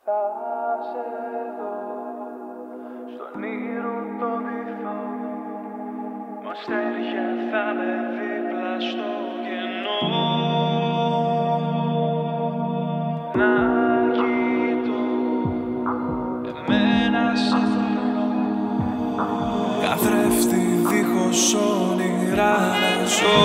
Θα σε δω στον ήρω το βυθό, μ' αστέρια θα με δίπλα στο κενό. Να κοιτώ, εμένα σε θέλω, καθρέφτη δίχως όνειρα να ζω.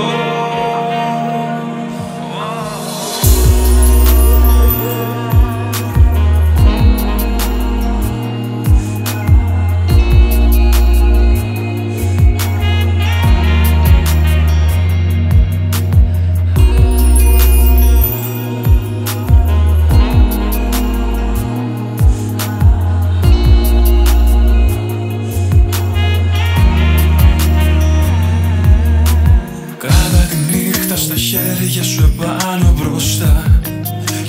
Στα χέρια σου επάνω μπροστά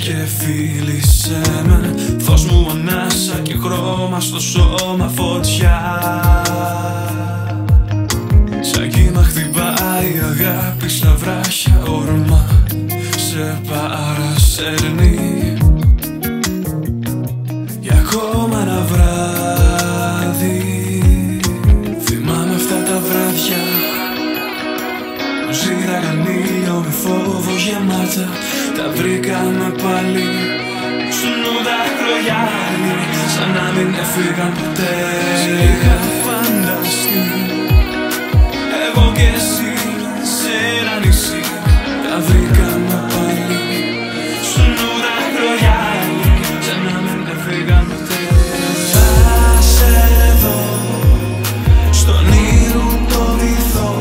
και φίλησέ με. Δώσ' μου ανάσα και χρώμα στο σώμα, φωτιά. Σαν κύμα χτυπάει η αγάπη στα βράχια όρμα, σε παρασέρνει για ακόμα ένα βράδυ. Θυμάμαι αυτά τα βράδια, ζήραγαν ήλιο με φόβο γεμάτα. Τα βρήκαμε πάλι στου νου δάκρυα, σαν να μην έφυγαν ποτέ. Είχα φανταστεί εγώ και εσύ σε ένα νησί. Τα βρήκαμε πάλι στου νου δάκρυα, σαν να μην έφυγαν ποτέ. Θα σε δω στον ήρω το βυθό,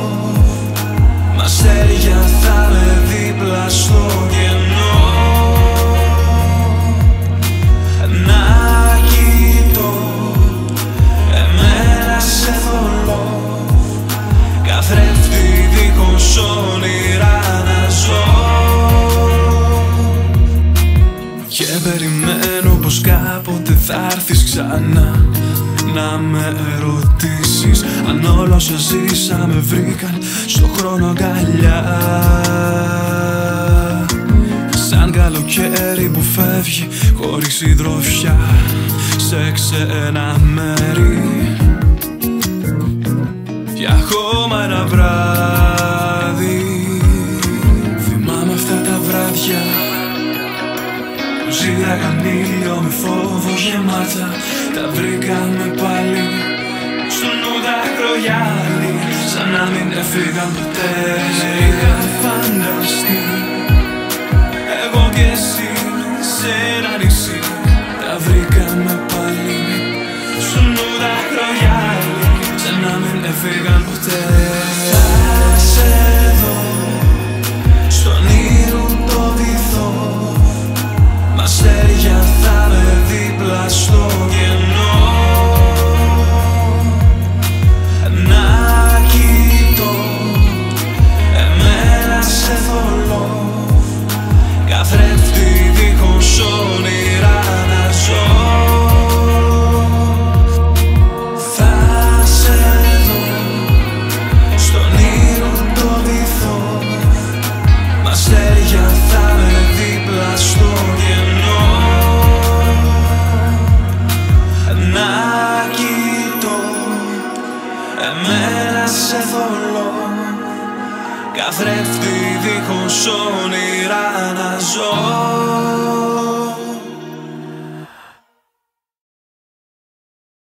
μ' αστέρια θα με δίπλα στο κενό. Να κοιτώ, εμένα σε θολώ, καθρέφτη δίχως όνειρα να ζω. Και περιμένω πως κάποτε θα έρθεις ξανά να με ερωτήσεις αν όλα όσα ζήσαμε βρήκαν στο χρόνο αγκαλιά. Σαν καλοκαίρι που φεύγει χωρίς συντροφιά σε ξένα μέρη, για ακόμα ένα βράδυ. Θυμάμαι αυτά τα βράδια που ζήραγαν ήλιο με φόβο γεμάτα. Τα βρήκαμε πάλι στου νου δάκρυα, σαν να μην έφυγαν ποτέ. Είχα φανταστεί εγώ και εσύ σε ένα νησί. Τα βρήκαμε πάλι στου νου δάκρυα, σαν να μην έφυγαν ποτέ. Θα σε δω στον ήρω το βυθό, μ' αστέρια θα με δίπλα στο κενό. Να κοιτώ, εμένα σε θολώ, καθρέφτη δίχως όνειρα να ζω. Θα σε δω στον ήρω το βυθό, μ' αστέρια θα με δίπλα στο κενό. Να κοιτώ, εμένα σε θολώ, καθρέφτη δίχως όνειρα να ζω.